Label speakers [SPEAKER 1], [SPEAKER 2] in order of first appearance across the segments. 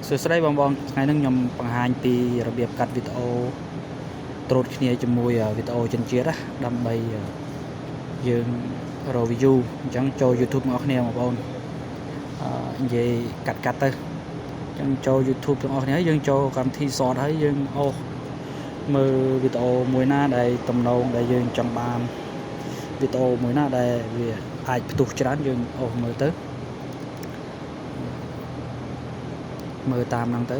[SPEAKER 1] សួស្តីបងថ្ងៃនេះខ្ញុំបង្ហាញពីរបៀបកាត់វីដេអូត្រួតគ្នាជាមួយវីដេអូចិនជាតិណាដើម្បីយើងរក view អញ្ចឹងចូល YouTube បងប្អូនគ្នាបងប្អូននិយាយកាត់ទៅអញ្ចឹងចូល YouTube ទាំងអស់គ្នាយើងចូលកម្មវិធី Short ហើយយើងអូសមើលវីដេអូមួយណាដែលទំនងដែលយើងចង់បានវីដេអូមួយណាដែលវាអាចផ្ទុះច្រើនយើងអូសមើលទៅមើលតាមហ្នឹងទៅ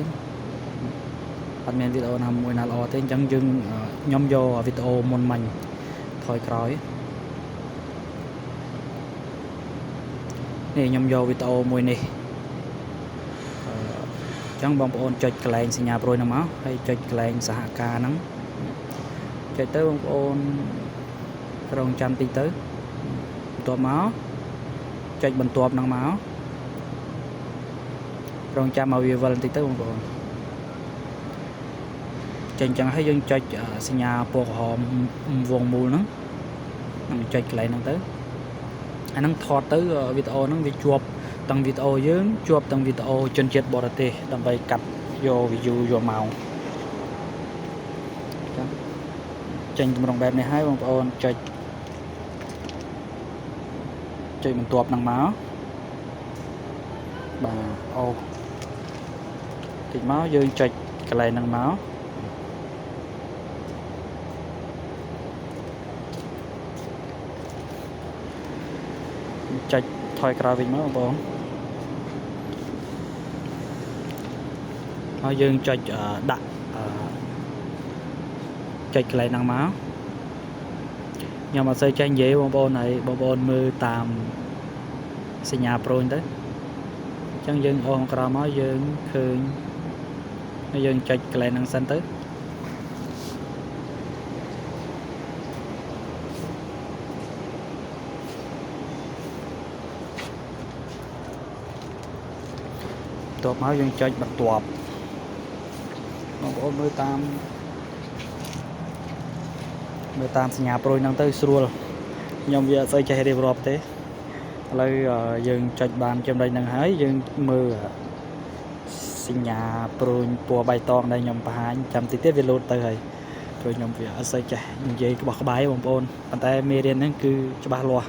[SPEAKER 1] អត់មានវីដេអូណាមួយណាល្អទេអញ្ចឹងយើងខ្ញុំយកវីដេអូមុនមិញថយក្រោយនេះខ្ញុំយកវីដេអូមួយនេះអញ្ចឹងបងប្អូនចុចកន្លែងសញ្ញាព្រួយហ្នឹងមកហើយចុចកន្លែងសហការហ្នឹងចុចទៅបងប្អូនរងចាំតិចទៅបន្ទាប់មកចុចបន្ទាប់ហ្នឹងមករងចាំមកវាវិលបន្តិចទៅបងប្អូនចេញចឹងហើយយើងចុចសញ្ញាពណ៌ក្រហមវងមូលហ្នឹងចុចកន្លែងហ្នឹងទៅអាហ្នឹងថតទៅវីដេអូហ្នឹងវាជាប់ទាំងវីដេអូយើងជាប់ទាំងវីដេអូជនជាតិបរទេសដើម្បីកាត់យក view យកមកចឹងចេញទម្រង់បែបនេះហើយបងប្អូនចុចបន្ទាប់ហ្នឹងមកបាទអូតិចមកយើងចុចកន្លែងហ្នឹងមកចុចថយក្រោយវិញមកបងប្អូនហើយយើងចុចដាក់ចុចកន្លែងហ្នឹងមកខ្ញុំអត់សូវចេះនិយាយបងប្អូនហើយបងប្អូនមើលតាមសញ្ញាប្រូនទៅអញ្ចឹងយើងអូសក្រោមមកយើងឃើញហើយយើងចុចកន្លែងហ្នឹងសិនទៅបន្ទាប់មកយើងចុចបន្ទាប់បងប្អូនមើលតាមសញ្ញាប្រួយហ្នឹងទៅស្រួលខ្ញុំវាអត់សូវចេះរៀបរាប់ទេឥឡូវយើងចុចបានចំណុចហ្នឹងហើយយើងមើលសញ្ញាប្រួយពណ៌បៃតងដែលខ្ញុំបង្ហាញចាំតិចទៀតវាលោតទៅហើយព្រោះខ្ញុំវាអត់សូវចេះនិយាយក្បោះក្បាយបងប្អូនប៉ុន្តែមេរៀនហ្នឹងគឺច្បាស់លាស់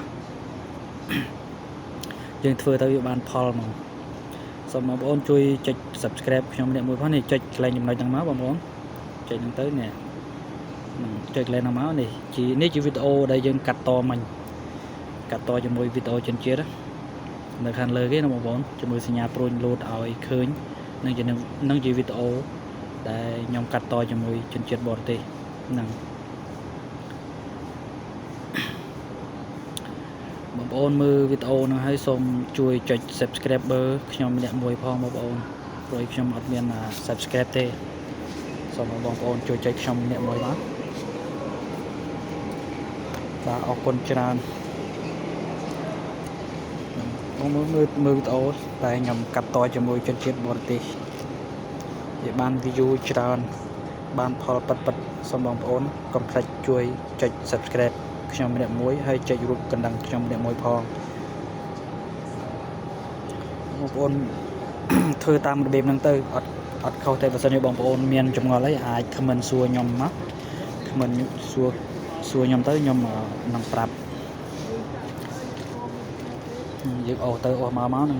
[SPEAKER 1] យើងធ្វើទៅវាបានផលហ្មងសូមបងប្អូនជួយចុច Subscribe ខ្ញុំម្នាក់មួយផងនេះចុចកន្លែងចំណុចហ្នឹងមកបងប្អូនចុចហ្នឹងទៅនេះចុចកន្លែងហ្នឹងមកនេះជាវីដេអូដែលយើងកាត់តមិញកាត់តជាមួយវីដេអូចិនជាតិនៅខាងលើគេណាបងប្អូនជាមួយសញ្ញាព្រួយលោតឲ្យឃើញនឹងជាវីដេអូដែលខ្ញុំកាត់តជាមួយជនជាតិបរទេសហ្នឹងបងប្អូនមើលវីដេអូហ្នឹងហើយសូមជួយចុច Subscriber ខ្ញុំម្នាក់មួយផងបងប្អូនព្រោះខ្ញុំអត់មាន Subscribe ទេសូមបងប្អូនជួយចុចខ្ញុំម្នាក់មួយមកបាទអរគុណច្រើនបងមើលវីដេអូតែខ្ញុំកាត់តជាមួយជនជាតិបរទេសវាបាន view ច្រើនបានផលពិតសូមបងប្អូនកុំភ្លេចជួយចុច Subscribe ខ្ញុំម្នាក់មួយហើយចុចរូបកណ្ដឹងខ្ញុំម្នាក់មួយផងបងប្អូនធ្វើតាមរបៀបហ្នឹងទៅអត់ខុសទេបើសិនជាបងប្អូនមានចម្ងល់អីអាច comment សួរខ្ញុំមក comment សួរខ្ញុំទៅខ្ញុំនឹងប្រាប់យើងអូសទៅអូសមកនឹង